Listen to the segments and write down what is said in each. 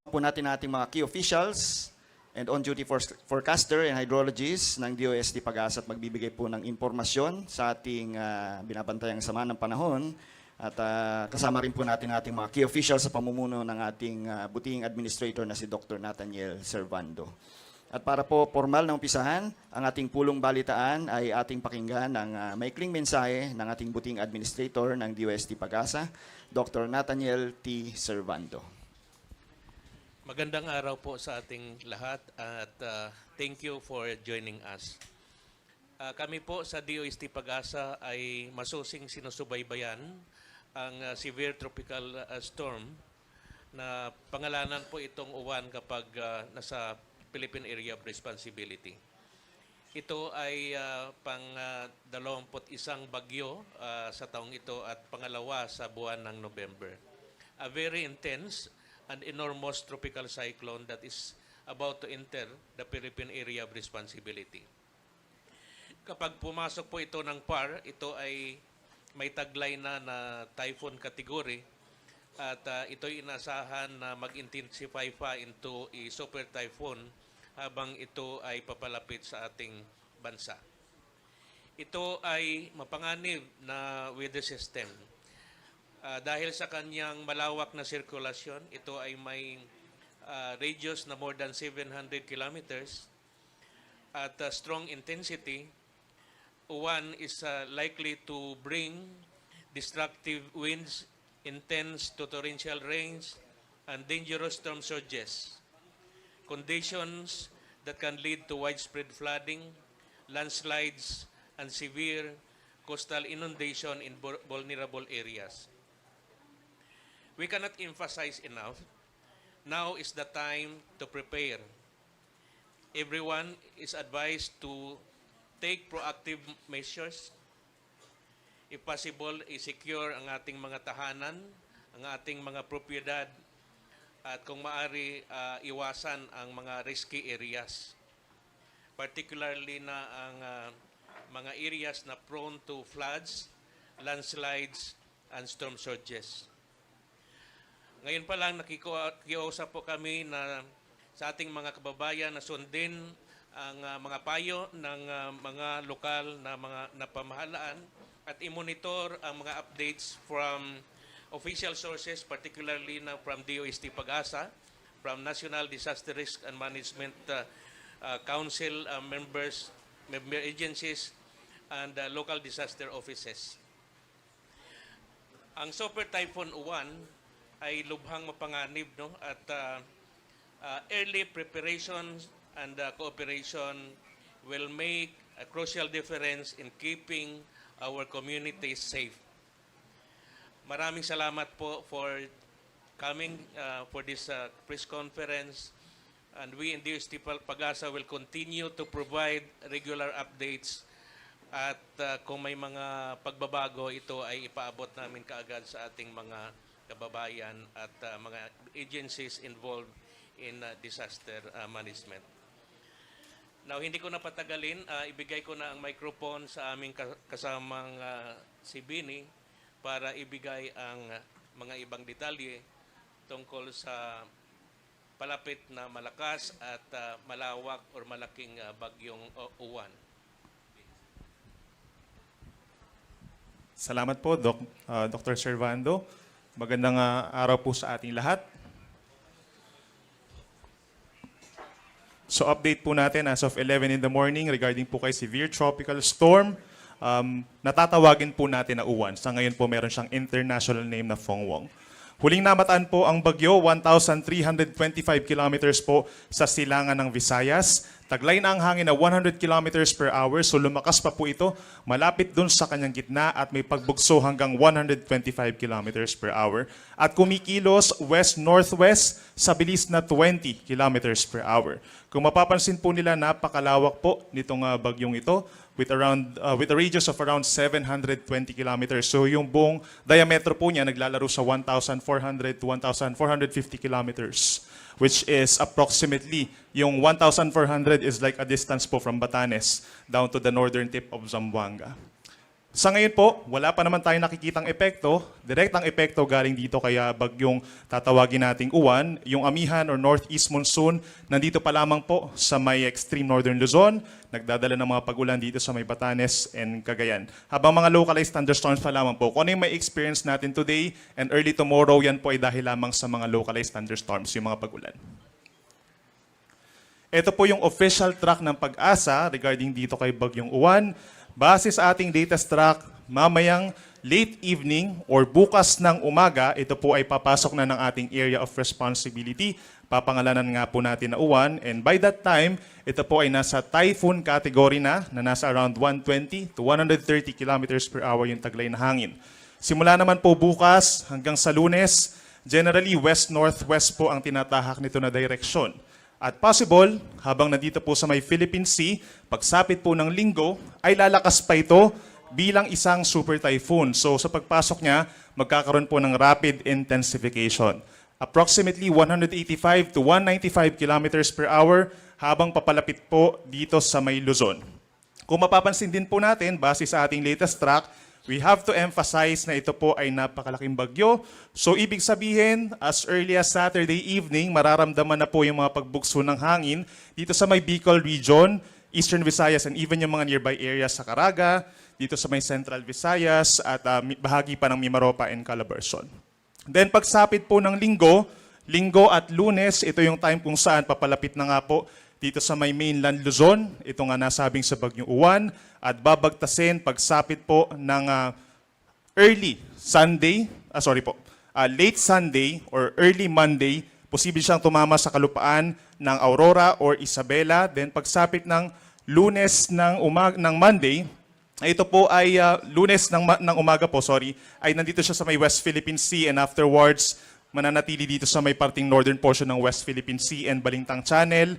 po natin ating mga key officials and on-duty forecaster and hydrologists ng DOST Pag-asa at magbibigay po ng impormasyon sa ating binabantayang sama ng panahon. At kasama rin po natin ating mga key officials sa pamumuno ng ating butihing administrator na si Dr. Nathaniel Servando. At para po formal na umpisahan, ang ating pulong balitaan ay ating pakinggan ng maikling mensahe ng ating butihing administrator ng DOST Pag-asa, Dr. Nathaniel T. Servando. Magandang araw po sa ating lahat at thank you for joining us. Kami po sa DOST Pag-asa ay masusing sinusubaybayan ang severe tropical storm na pangalanan po itong uwan kapag nasa Philippine Area of Responsibility. Ito ay pang-21 bagyo sa taong ito at pangalawa sa buwan ng November. A very intense and enormous tropical cyclone that is about to enter the Philippine Area of Responsibility. Kapag pumasok po ito ng PAR, ito ay may taglay na typhoon category at ito'y inasahan na mag-intensify pa into a super typhoon habang ito ay papalapit sa ating bansa. Ito ay mapanganib na weather system. Dahil sa kanyang malawak na sirkulasyon, ito ay may radius na more than 700 kilometers at strong intensity. One is likely to bring destructive winds, intense to torrential rains, and dangerous storm surges. Conditions that can lead to widespread flooding, landslides, and severe coastal inundation in vulnerable areas. We cannot emphasize enough, now is the time to prepare. Everyone is advised to take proactive measures. If possible, i-secure ang ating mga tahanan, ang ating mga propiedad, at kung maaari, iwasan ang mga risky areas. Particularly na ang mga areas na prone to floods, landslides, and storm surges. Ngayon pa lang nakikiusap po kami na sa ating mga kababayan na sundin ang mga payo ng mga lokal na mga pamahalaan at i-monitor ang mga updates from official sources, particularly na from DOST Pag-asa, from National Disaster Risk and Management Council member agencies, and local disaster offices. Ang Super Typhoon Uwan ay lubhang mapanganib, no? At early preparations and cooperation will make a crucial difference in keeping our communities safe. Maraming salamat po for coming for this press conference, and we in DOST Pag-asa will continue to provide regular updates at kung may mga pagbabago, ito ay ipaabot namin kaagad sa ating mga kababayan at mga agencies involved in disaster management. Now, hindi ko na patagalin, ibigay ko na ang microphone sa aming kasamang si Bini para ibigay ang mga ibang detalye tungkol sa palapit na malakas at malawak or malaking bagyong uwan. Salamat po, Dr. Servando. Magandang araw po sa ating lahat. So update po natin as of 11 in the morning regarding po kay severe tropical storm. Natatawagin po natin na uwan. Sa ngayon po meron siyang international name na Fongwong. Huling namataan po ang bagyo, 1,325 kilometers po sa silangan ng Visayas. Taglay na ang hangin na 100 kilometers per hour, so lumakas pa po ito. Malapit dun sa kanyang gitna at may pagbugso hanggang 125 kilometers per hour. At kumikilos west-northwest sa bilis na 20 kilometers per hour. Kung mapapansin po nila, napakalawak po nitong bagyong ito with a radius of around 720 kilometers. So yung buong diametro po niya naglalaro sa 1,400 to 1,450 kilometers, which is approximately, yung 1,400 is like a distance po from Batanes down to the northern tip of Zamboanga. Sa ngayon po, wala pa naman tayong nakikitang epekto. Direktang epekto galing dito kaya bagyong tatawagin nating Uwan. Yung amihan or northeast monsoon, nandito pa lamang po sa may extreme northern Luzon. Nagdadala ng mga pag-ulan dito sa may Batanes and Cagayan. Habang mga localized thunderstorms pa lamang po. Kung ano yung may experience natin today and early tomorrow, yan po ay dahil lamang sa mga localized thunderstorms, yung mga pag-ulan. Ito po yung official track ng Pag-asa regarding dito kay Bagyong Uwan. Base sa ating latest track, mamayang late evening or bukas ng umaga, ito po ay papasok na ng ating area of responsibility. Papangalanan nga po natin na Uwan. And by that time, ito po ay nasa typhoon category na nasa around 120 to 130 kilometers per hour yung taglay na hangin. Simula naman po bukas hanggang sa Lunes, generally west-northwest po ang tinatahak nito na direksyon. At possible, habang nandito po sa may Philippine Sea, pagsapit po ng Linggo, ay lalakas pa ito bilang isang super typhoon. So sa pagpasok niya, magkakaroon po ng rapid intensification. Approximately 185 to 195 kilometers per hour habang papalapit po dito sa may Luzon. Kung mapapansin din po natin, base sa ating latest track, we have to emphasize na ito po ay napakalaking bagyo. So ibig sabihin, as early as Saturday evening, mararamdaman na po yung mga pagbugso ng hangin dito sa may Bicol region, Eastern Visayas, and even yung mga nearby areas sa Caraga, dito sa may Central Visayas, at bahagi pa ng Mimaropa and Calabarzon. Then pagsapit po ng Linggo at Lunes, ito yung time kung saan papalapit na nga po dito sa may mainland Luzon, ito nga nasabing sa Bagyong Uwan, at babagtasin pagsapit po ng late Sunday or early Monday, posible siyang tumama sa kalupaan ng Aurora or Isabela. Then pagsapit ng Lunes ng Monday, ito po ay Lunes ng umaga po, ay nandito siya sa may West Philippine Sea and afterwards mananatili dito sa may parting northern portion ng West Philippine Sea and Balintang Channel.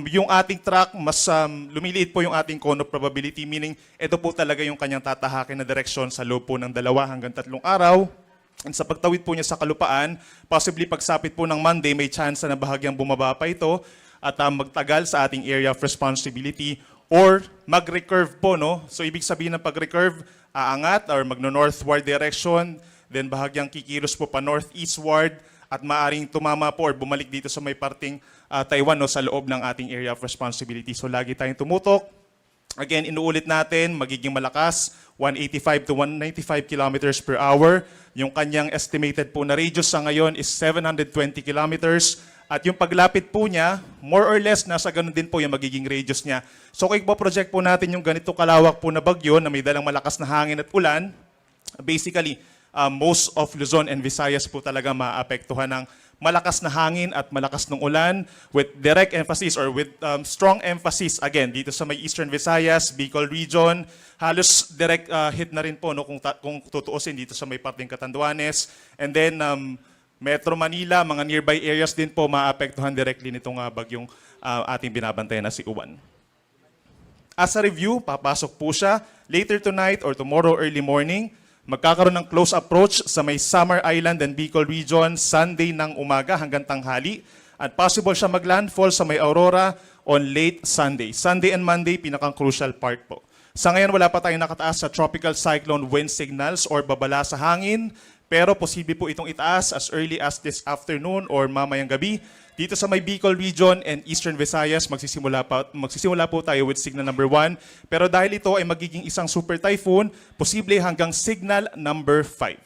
Yung ating track, mas lumiliit po yung ating cone of probability, meaning ito po talaga yung kanyang tatahakin na direksyon sa loob po ng 2 hanggang 3 araw. And sa pagtawid po niya sa kalupaan, possibly pagsapit po ng Monday, may chance na bahagyang bumaba pa ito at magtagal sa ating area of responsibility or mag-recurve po, no? So ibig sabihin ng pag-recurve, aangat or magno-northward direction, then bahagyang kikilos po pa northeastward, at maaring tumama po or bumalik dito sa may parting Taiwan, no, sa loob ng ating area of responsibility. So lagi tayong tumutok. Again, inuulit natin, magiging malakas, 185 to 195 kilometers per hour. Yung kanyang estimated po na radius sa ngayon is 720 kilometers. At yung paglapit po niya, more or less, nasa ganun din po yung magiging radius niya. So kung project po natin yung ganito kalawak po na bagyo na may dalang malakas na hangin at ulan, basically, most of Luzon and Visayas po talaga maapektuhan ng malakas na hangin at malakas ng ulan with direct emphasis or with strong emphasis again dito sa may Eastern Visayas, Bicol region. Halos direct hit na rin po, no, kung tutuusin dito sa may parting Catanduanes. And then Metro Manila, mga nearby areas din po maapektuhan directly nitong bagyong ating binabantayan na si Uwan. As a review, papasok po siya later tonight or tomorrow early morning. Magkakaroon ng close approach sa may Samar Island and Bicol region Sunday ng umaga hanggang tanghali. At possible siya maglandfall sa may Aurora on late Sunday. Sunday and Monday, pinakang crucial part po. Sa ngayon, wala pa tayong nakataas sa tropical cyclone wind signals or babala sa hangin. Pero posible po itong itaas as early as this afternoon or mamayang gabi. Dito sa may Bicol region and Eastern Visayas, magsisimula po tayo with signal number 1. Pero dahil ito ay magiging isang super typhoon, posible hanggang signal number 5.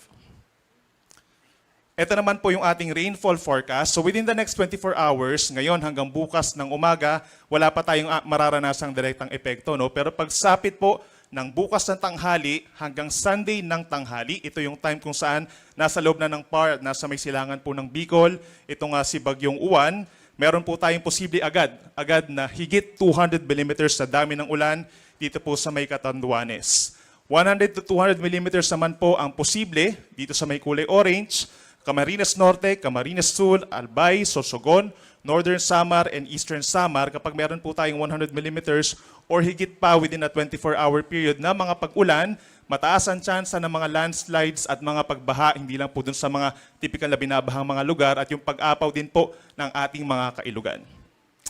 Ito naman po yung ating rainfall forecast. So within the next 24 hours, ngayon hanggang bukas ng umaga, wala pa tayong mararanasang direktang epekto, no? Pero pagsapit po ng bukas ng tanghali hanggang Sunday ng tanghali, ito yung time kung saan nasa loob na ng PAR, nasa may silangan po ng Bicol, ito nga si Bagyong Uwan, meron po tayong posible agad na higit 200 millimeters sa dami ng ulan dito po sa may Catanduanes. 100 to 200 millimeters naman po ang posible dito sa may kulay orange, Camarines Norte, Camarines Sur, Albay, Sorsogon, Northern Samar, and Eastern Samar kapag meron po tayong 100 millimeters or higit pa within a 24-hour period na mga pag-ulan, mataas ang tsansa ng mga landslides at mga pagbaha, hindi lang po dun sa mga typical na binabahang mga lugar at yung pag-apaw din po ng ating mga kailugan.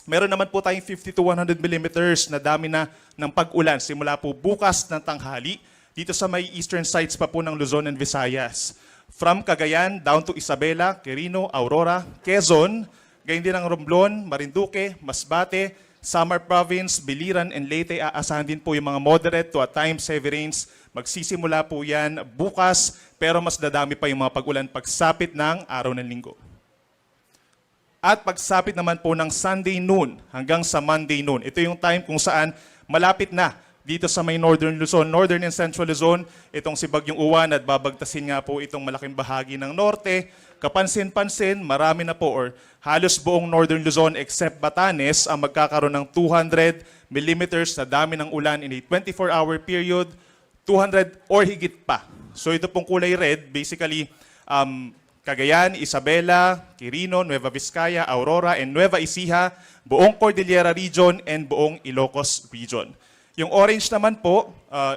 Meron naman po tayong 50 to 100 millimeters na dami na ng pag-ulan simula po bukas ng tanghali dito sa may eastern sides pa po ng Luzon and Visayas. From Cagayan down to Isabela, Quirino, Aurora, Quezon, gayon din ang Romblon, Marinduque, Masbate, Samar Province, Biliran, and Leyte. Aasahan din po yung mga moderate to at times heavy rains. Magsisimula po yan bukas, pero mas dadami pa yung mga pag-ulan pagsapit ng araw ng linggo. At pagsapit naman po ng Sunday noon hanggang sa Monday noon. Ito yung time kung saan malapit na dito sa may Northern Luzon, Northern and Central Luzon, itong si Bagyong Uwan at babagtasin nga po itong malaking bahagi ng norte. Kapansin-pansin, marami na po or halos buong Northern Luzon except Batanes ang magkakaroon ng 200 millimeters na dami ng ulan in a 24-hour period, 200 or higit pa. So ito pong kulay red, basically, Cagayan, Isabela, Quirino, Nueva Vizcaya, Aurora, and Nueva Ecija, buong Cordillera Region, and buong Ilocos Region. Yung orange naman po,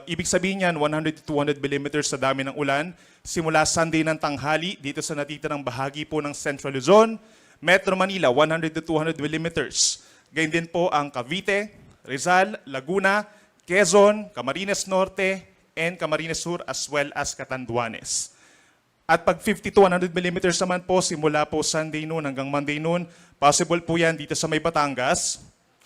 ibig sabihin yan, 100 to 200 millimeters sa dami ng ulan, simula Sunday ng tanghali, dito sa natitirang bahagi po ng Central Luzon, Metro Manila, 100 to 200 millimeters. Ganyan din po ang Cavite, Rizal, Laguna, Quezon, Camarines Norte, and Camarines Sur, as well as Catanduanes. At pag 50 to 100 millimeters naman po, simula po Sunday noon hanggang Monday noon, possible po yan dito sa may Batangas,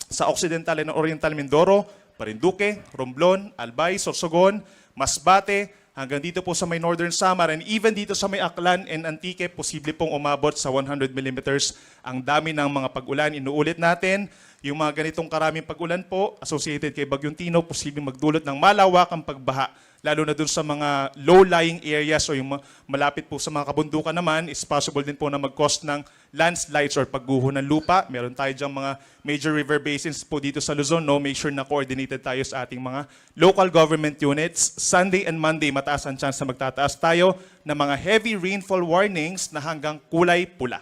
sa Occidental and Oriental Mindoro, Marinduque, Romblon, Albay, Sorsogon, Masbate, hanggang dito po sa may Northern Samar, and even dito sa may Aklan and Antique, posible pong umabot sa 100 millimeters. Ang dami ng mga pag-ulan. Inuulit natin, yung mga ganitong karaming pag-ulan po, associated kay Bagyong Tino, posibleng magdulot ng malawakang pagbaha, lalo na dun sa mga low-lying areas o yung malapit po sa mga kabundukan naman, is possible din po na mag-cause ng landslides or pagguho ng lupa. Meron tayo diyang mga major river basins po dito sa Luzon. No? Make sure na coordinated tayo sa ating mga local government units. Sunday and Monday, mataas ang chance na magtataas tayo ng mga heavy rainfall warnings na hanggang kulay pula.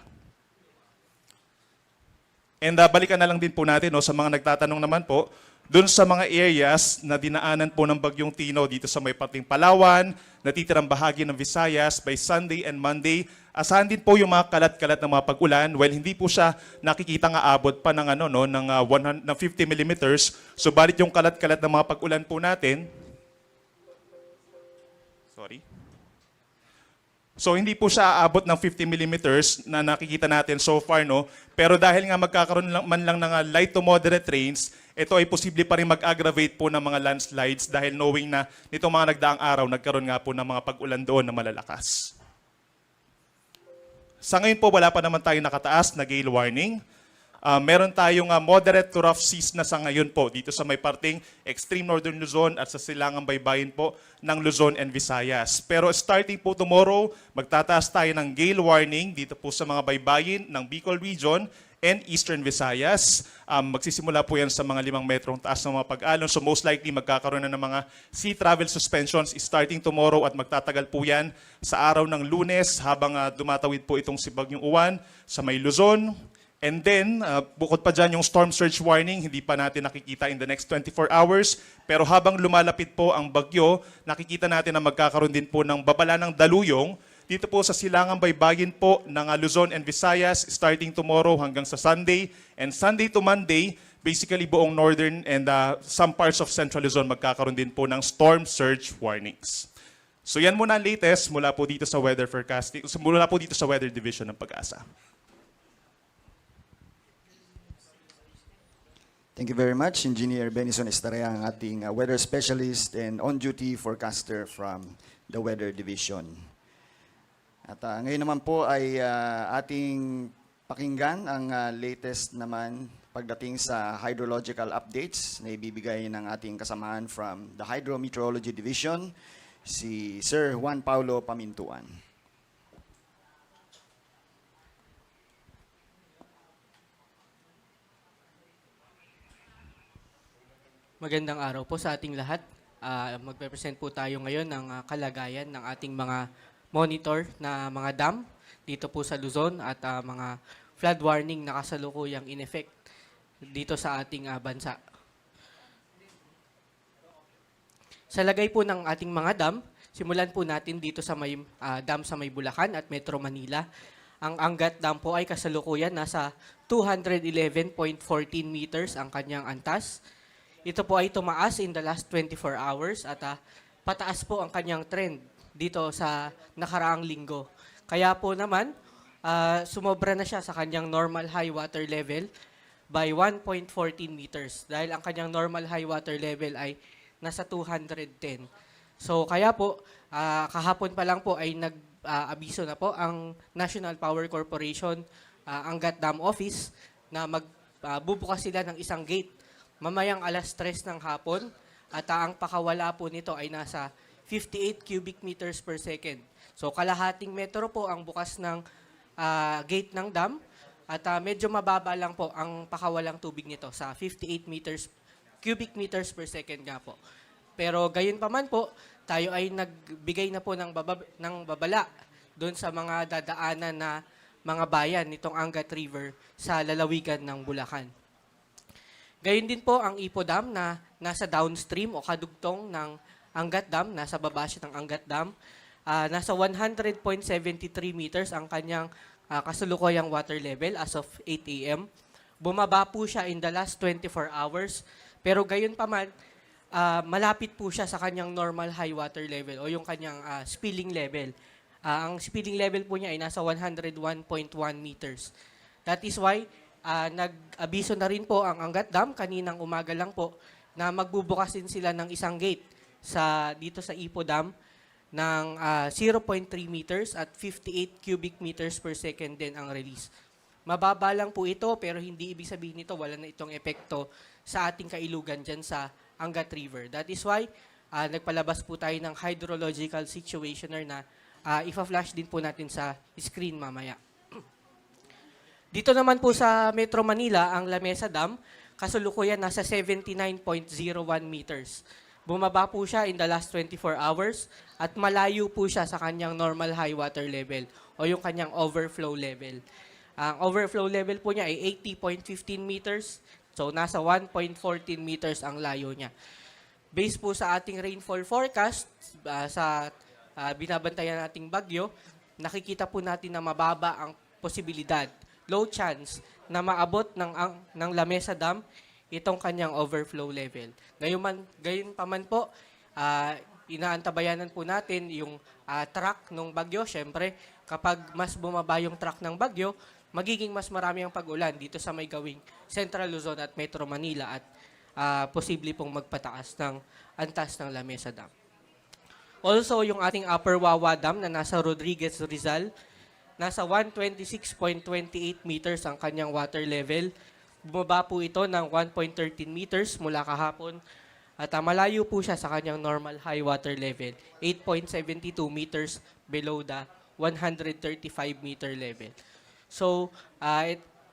And balikan na lang din po natin no, sa mga nagtatanong naman po, doon sa mga areas na dinaanan po ng Bagyong Tino dito sa may pating Palawan, natitirang bahagi ng Visayas, by Sunday and Monday, asahan din po yung mga kalat-kalat ng mga pag-ulan. Well, hindi po siya nakikita nga abot pa ng, ng 50 millimeters. So, balit yung kalat-kalat ng mga pag-ulan po natin, so, hindi po siya aabot ng 50 millimeters na nakikita natin so far, no? Pero dahil nga magkakaroon man lang ng light to moderate rains, ito ay posible pa rin mag-aggravate po ng mga landslides dahil knowing na nitong mga nagdaang araw, nagkaroon nga po ng mga pag-ulan doon na malalakas. Sa ngayon po, wala pa naman tayong nakataas na gale warning. Meron tayong moderate to rough seas na sa ngayon po dito sa may parting extreme northern Luzon at sa silangang baybayin po ng Luzon and Visayas. Pero starting po tomorrow, magtataas tayo ng gale warning dito po sa mga baybayin ng Bicol Region and Eastern Visayas. Magsisimula po yan sa mga 5 metrong taas ng mga pag-alon. So most likely magkakaroon na ng mga sea travel suspensions starting tomorrow at magtatagal po yan sa araw ng Lunes habang dumatawid po itong si Bagyong Uwan sa may Luzon. And then, bukod pa dyan yung storm surge warning, hindi pa natin nakikita in the next 24 hours. Pero habang lumalapit po ang bagyo, nakikita natin na magkakaroon din po ng babala ng daluyong dito po sa silangang baybayin po ng Luzon and Visayas starting tomorrow hanggang sa Sunday. And Sunday to Monday, basically buong northern and some parts of Central Luzon magkakaroon din po ng storm surge warnings. So yan muna ang latest mula po dito sa weather forecasting, mula po dito sa Weather Division ng Pag-asa. Thank you very much, Engineer Benison Estrella, ang ating weather specialist and on-duty forecaster from the Weather Division. At ngayon naman po ay ating pakinggan ang latest naman pagdating sa hydrological updates na ibibigay ng ating kasamahan from the Hydrometeorology Division, si Sir Juan Paulo Pamintuan. Magandang araw po sa ating lahat. Magpe-present po tayo ngayon ng kalagayan ng ating mga monitor na mga dam dito po sa Luzon at mga flood warning na kasalukuyang in effect dito sa ating bansa. Sa lagay po ng ating mga dam, simulan po natin dito sa may dam sa may Bulacan at Metro Manila. Ang Angat Dam po ay kasalukuyan nasa 211.14 meters ang kanyang antas. Ito po ay tumaas in the last 24 hours at pataas po ang kanyang trend dito sa nakaraang linggo. Kaya po naman, sumobra na siya sa kanyang normal high water level by 1.14 meters dahil ang kanyang normal high water level ay nasa 210. So kaya po, kahapon pa lang po ay nag-abiso na po ang National Power Corporation, Angat Dam Office, na magbubukas sila ng isang gate mamayang alas 3 ng hapon at ang pakawala po nito ay nasa 58 cubic meters per second. So kalahating metro po ang bukas ng gate ng dam at medyo mababa lang po ang pakawalang tubig nito sa 58 cubic meters per second nga po. Pero gayon pa man po, tayo ay nagbigay na po ng babala doon sa mga dadaanan na mga bayan nitong Angat River sa lalawigan ng Bulacan. Gayon din po ang Ipo Dam na nasa downstream o kadugtong ng Angat Dam, nasa baba siya ng Angat Dam. Nasa 100.73 meters ang kanyang kasalukuyang water level as of 8 a.m. Bumaba po siya in the last 24 hours. Pero gayon pa man, malapit po siya sa kanyang normal high water level o yung kanyang spilling level. Ang spilling level po niya ay nasa 101.1 meters. That is why nag-abiso na rin po ang Angat Dam kaninang umaga lang po na magbubukas din sila ng isang gate dito sa Ipo Dam ng 0.3 meters at 58 cubic meters per second din ang release. Mababa lang po ito pero hindi ibig sabihin nito wala na itong epekto sa ating kailugan dyan sa Angat River. That is why nagpalabas po tayo ng hydrological situationer na ipa-flash din po natin sa screen mamaya. Dito naman po sa Metro Manila, ang Lamesa Dam, kasalukuyan nasa 79.01 meters. Bumaba po siya in the last 24 hours at malayo po siya sa kanyang normal high water level o yung kanyang overflow level. Ang overflow level po niya ay 80.15 meters, so nasa 1.14 meters ang layo niya. Based po sa ating rainfall forecast, sa binabantayan nating bagyo, nakikita po natin na mababa ang posibilidad, low chance, na maabot ng Lamesa Dam itong kanyang overflow level. Gayon pa man po, inaantabayanan po natin yung track ng bagyo. Siyempre, kapag mas bumaba yung track ng bagyo, magiging mas marami ang pag-ulan dito sa may gawing Central Luzon at Metro Manila at posible pong magpataas ng antas ng Lamesa Dam. Also, yung ating Upper Wawa Dam na nasa Rodriguez, Rizal, nasa 126.28 meters ang kanyang water level. Bumaba po ito ng 1.13 meters mula kahapon at malayo po siya sa kanyang normal high water level, 8.72 meters below the 135 meter level. So,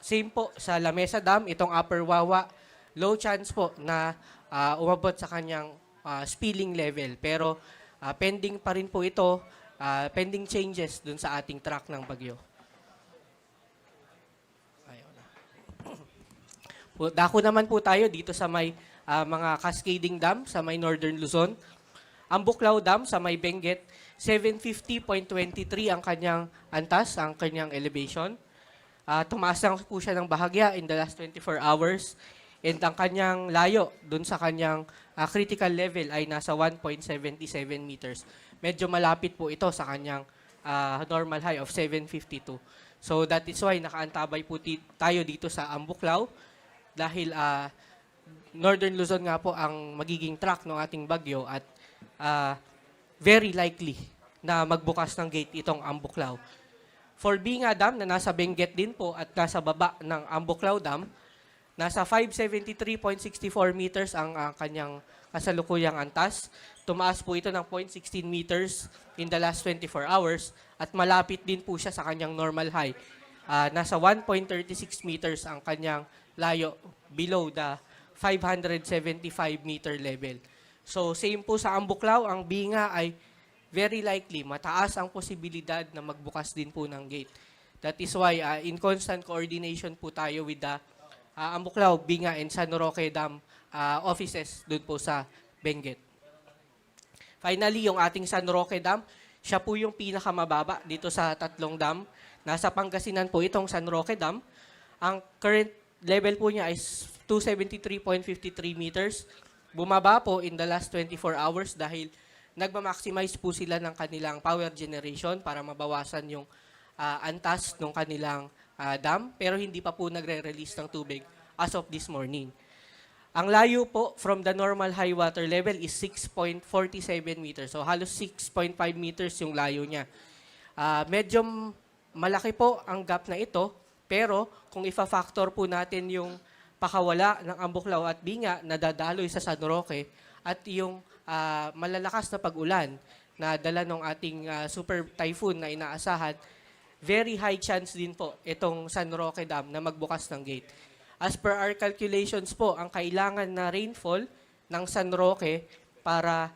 same po sa Lamesa Dam, itong Upper Wawa, low chance po na umabot sa kanyang spilling level. Pero pending pa rin po ito, pending changes dun sa ating track ng bagyo. Dako naman po tayo dito sa may mga cascading dam sa may Northern Luzon. Ang Buklao Dam sa may Benguet, 750.23 ang kanyang antas, ang kanyang elevation. Tumaas lang po siya ng bahagya in the last 24 hours. And ang kanyang layo dun sa kanyang critical level ay nasa 1.77 meters. Medyo malapit po ito sa kanyang normal high of 752. So that is why nakaantabay po tayo dito sa Ambuklao dahil Northern Luzon nga po ang magiging track ng ating bagyo at very likely na magbukas ng gate itong Ambuklao. For Binga Dam na nasa Benguet din po at nasa baba ng Ambuklao Dam, nasa 573.64 meters ang kanyang kasalukuyang antas. Tumaas po ito ng 0.16 meters in the last 24 hours at malapit din po siya sa kanyang normal high. Nasa 1.36 meters ang kanyang layo below the 575 meter level. So same po sa Ambuklao, ang Binga ay very likely mataas ang posibilidad na magbukas din po ng gate. That is why in constant coordination po tayo with the Ambuklao, Binga, and San Roque Dam offices doon po sa Benguet. Finally, yung ating San Roque Dam, siya po yung pinakamababa dito sa tatlong dam. Nasa Pangasinan po itong San Roque Dam. Ang current level po niya is 273.53 meters. Bumaba po in the last 24 hours dahil nagma-maximize po sila ng kanilang power generation para mabawasan yung antas ng kanilang dam, pero hindi pa po nagre-release ng tubig as of this morning. Ang layo po from the normal high water level is 6.47 meters. So halos 6.5 meters yung layo niya. Medyo malaki po ang gap na ito, pero kung ifa-factor po natin yung pakawala ng Ambuklaw at Binga na dadaloy sa San Roque at yung malalakas na pag-ulan na dala ng ating super typhoon na inaasahan, very high chance din po itong San Roque Dam na magbukas ng gate. As per our calculations po, ang kailangan na rainfall ng San Roque para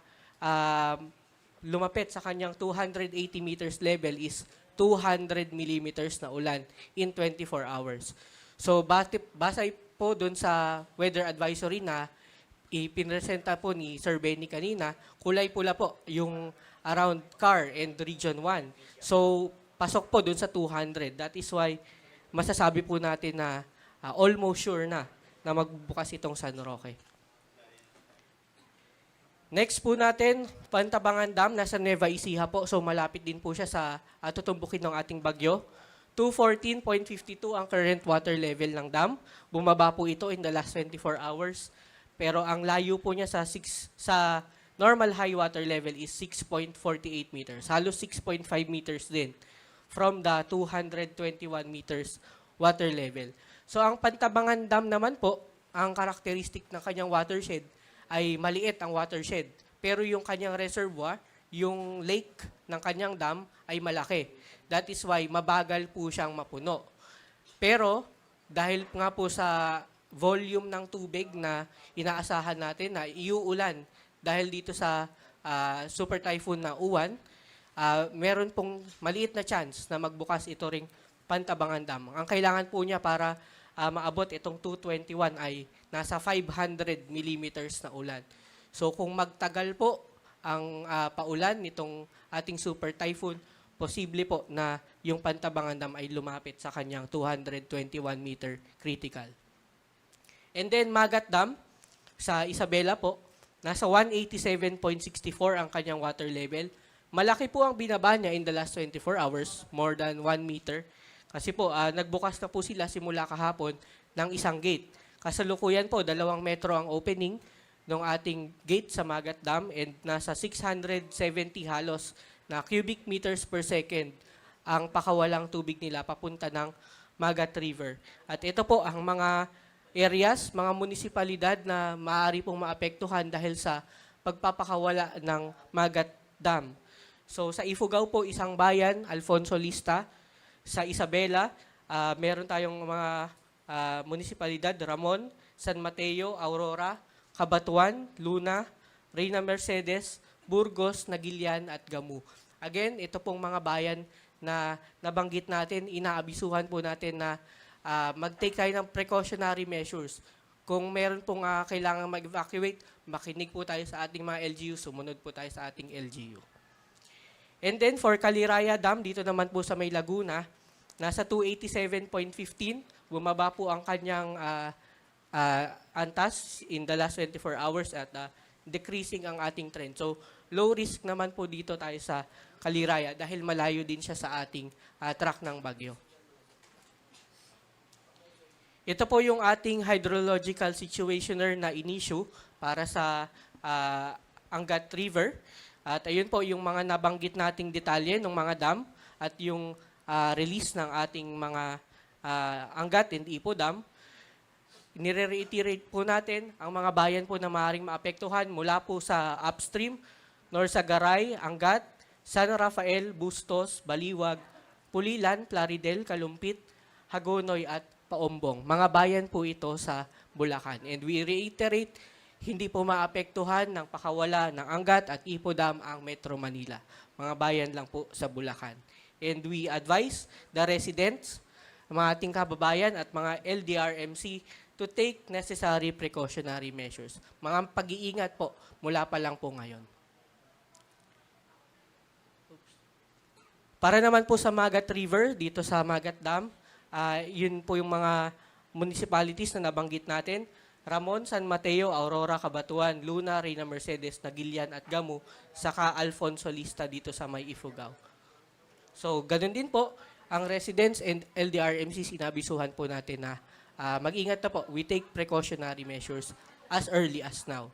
lumapit sa kanyang 280 meters level is 200 millimeters na ulan in 24 hours. So, base po dun sa weather advisory na ipinresenta po ni Sir Benny kanina, kulay pula po yung around CAR and Region 1. So, pasok po dun sa 200. That is why masasabi po natin na almost sure na magbubukas itong San Roque. Next po natin, Pantabangan Dam, nasa Nueva Ecija po. So malapit din po siya sa tutumbukin ng ating bagyo. 214.52 ang current water level ng dam. Bumaba po ito in the last 24 hours. Pero ang layo po niya sa normal high water level is 6.48 meters. Halos 6.5 meters din from the 221 meters water level. So ang Pantabangan Dam naman po, ang karakteristik ng kanyang watershed ay maliit ang watershed. Pero yung kanyang reservoir, yung lake ng kanyang dam ay malaki. That is why mabagal po siyang mapuno. Pero dahil nga po sa volume ng tubig na inaasahan natin na iuulan dahil dito sa super typhoon na Uwan, meron pong maliit na chance na magbukas ito ring Pantabangan Dam. Ang kailangan po niya para maabot itong 221 ay nasa 500 millimeters na ulan. So kung magtagal po ang paulan nitong ating super typhoon, posible po na yung Pantabangan Dam ay lumapit sa kanyang 221 meter critical. And then Magat Dam sa Isabela po, nasa 187.64 ang kanyang water level. Malaki po ang binaba niya in the last 24 hours, more than 1 meter. Kasi po, nagbukas na po sila simula kahapon ng isang gate. Kasalukuyan po, 2 metro ang opening ng ating gate sa Magat Dam and nasa 670 halos na cubic meters per second ang pakawalang tubig nila papunta ng Magat River. At ito po ang mga areas, mga munisipalidad na maaari pong maapektuhan dahil sa pagpapakawala ng Magat Dam. So sa Ifugao po, isang bayan, Alfonso Lista. Sa Isabela, meron tayong mga munisipalidad, Ramon, San Mateo, Aurora, Cabatuan, Luna, Reyna Mercedes, Burgos, Nagilian at Gamu. Again, ito pong mga bayan na nabanggit natin, inaabisuhan po natin na mag-take tayo ng precautionary measures. Kung meron pong kailangan mag-evacuate, makinig po tayo sa ating mga LGU, sumunod po tayo sa ating LGU. And then for Caliraya Dam, dito naman po sa May Laguna, nasa 287.15, bumaba po ang kanyang antas in the last 24 hours at decreasing ang ating trend. So low risk naman po dito tayo sa Caliraya dahil malayo din siya sa ating track ng bagyo. Ito po yung ating hydrological situationer na in-issue para sa Angat River. At ayun po yung mga nabanggit nating detalye ng mga dam at yung release ng ating mga Angat and Ipo Dam. Nire-reiterate po natin ang mga bayan po na maaaring maapektuhan mula po sa upstream, Norsagaray, Angat, San Rafael, Bustos, Baliwag, Pulilan, Plaridel, Kalumpit, Hagonoy at Paombong. Mga bayan po ito sa Bulacan. And we reiterate, hindi po maapektuhan ng pakawala ng Angat at Ipo Dam ang Metro Manila. Mga bayan lang po sa Bulacan. And we advise the residents, mga ating kababayan at mga LDRMC to take necessary precautionary measures. Mga pag-iingat po mula pa lang po ngayon. Para naman po sa Magat River, dito sa Magat Dam, yun po yung mga municipalities na nabanggit natin. Ramon, San Mateo, Aurora, Cabatuan, Luna, Reyna Mercedes, Nagilian at Gamu, saka Alfonso Lista dito sa may Ifugao. So, ganun din po, ang residents and LDRMC, sinabisuhan po natin na mag-ingat na po. We take precautionary measures as early as now.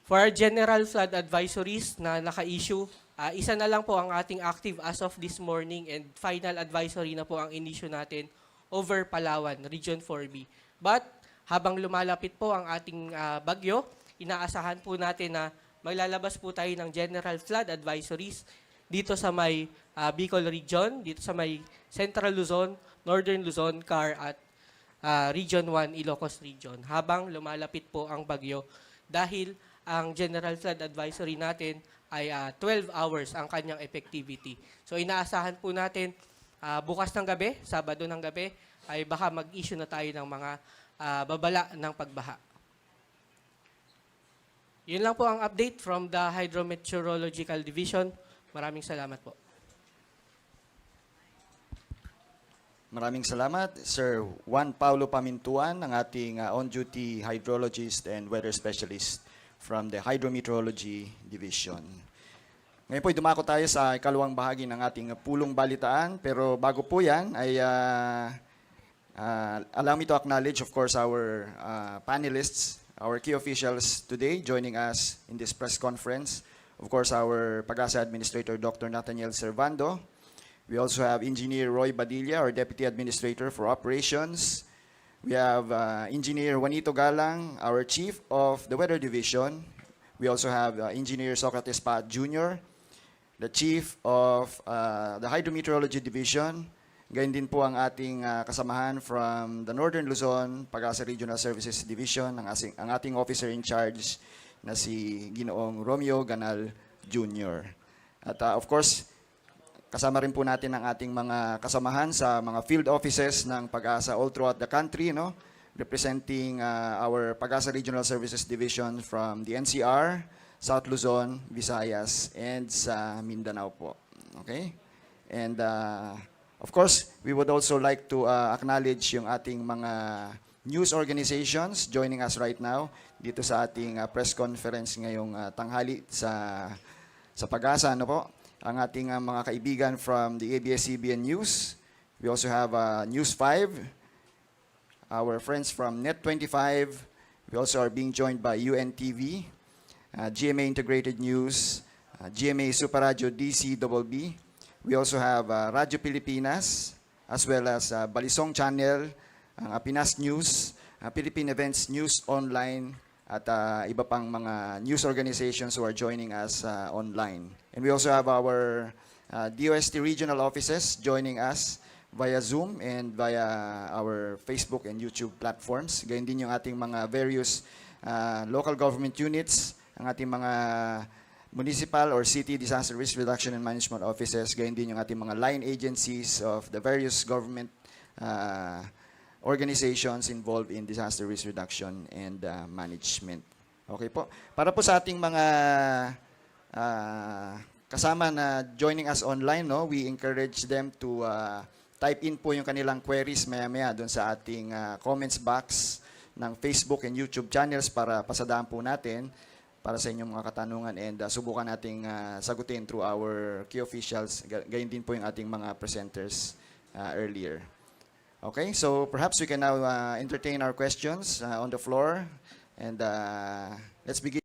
For our general flood advisories na naka-issue, isa na lang po ang ating active as of this morning and final advisory na po ang in-issue natin over Palawan, Region 4B. But habang lumalapit po ang ating bagyo, inaasahan po natin na maglalabas po tayo ng general flood advisories dito sa may Bicol Region, dito sa may Central Luzon, Northern Luzon, CAR at Region 1, Ilocos Region. Habang lumalapit po ang bagyo dahil ang general flood advisory natin ay 12 hours ang kanyang effectivity. So inaasahan po natin bukas ng gabi, Sabado ng gabi, ay baka mag-issue na tayo ng mga babala ng pagbaha. Yun lang po ang update from the Hydrometeorological Division. Maraming salamat po. Maraming salamat, Sir Juan Paulo Pamintuan, ang ating on-duty hydrologist and weather specialist from the Hydrometeorology Division. Ngayon po, dumako tayo sa ikalawang bahagi ng ating pulong balitaan. Pero bago po yan, ay allow me to acknowledge, of course, our panelists, our key officials today joining us in this press conference. Of course, our Pag-asa Administrator, Dr. Nathaniel Servando. We also have Engineer Roy Badilla, our Deputy Administrator for Operations. We have Engineer Juanito Galang, our Chief of the Weather Division. We also have Engineer Socrates Pat Jr., the Chief of the Hydrometeorology Division. Gayun din po ang ating kasamahan from the Northern Luzon, Pag-asa Regional Services Division, ang ating officer in charge na si Ginoong Romeo Ganal Jr. At of course, kasama rin po natin ang ating mga kasamahan sa mga field offices ng Pag-asa all throughout the country, no? Representing our Pag-asa Regional Services Division from the NCR, South Luzon, Visayas, and sa Mindanao po. Okay? And of course, we would also like to acknowledge yung ating mga news organizations joining us right now dito sa ating press conference ngayong tanghali sa Pag-asa, ano po? Ang ating mga kaibigan from the ABS-CBN News. We also have News 5, our friends from Net25. We also are being joined by UNTV, GMA Integrated News, GMA Super Radio DCBB. We also have Radyo Pilipinas, as well as Balisong Channel, Pinas News, Philippine Events News Online, at iba pang mga news organizations who are joining us online. And we also have our DOST regional offices joining us via Zoom and via our Facebook and YouTube platforms. Gayun din yung ating mga various local government units, ang ating mga municipal or city disaster risk reduction and management offices. Gayun din yung ating mga line agencies of the various government organizations involved in disaster risk reduction and management. Okay po. Para po sa ating mga kasama na joining us online, no, we encourage them to type in po yung kanilang queries maya-maya doon sa ating comments box ng Facebook and YouTube channels para pasadaan po natin para sa inyong mga katanungan and subukan nating sagutin through our key officials. Gayon din po yung ating mga presenters earlier. Okay, so perhaps we can now entertain our questions on the floor, and let's begin.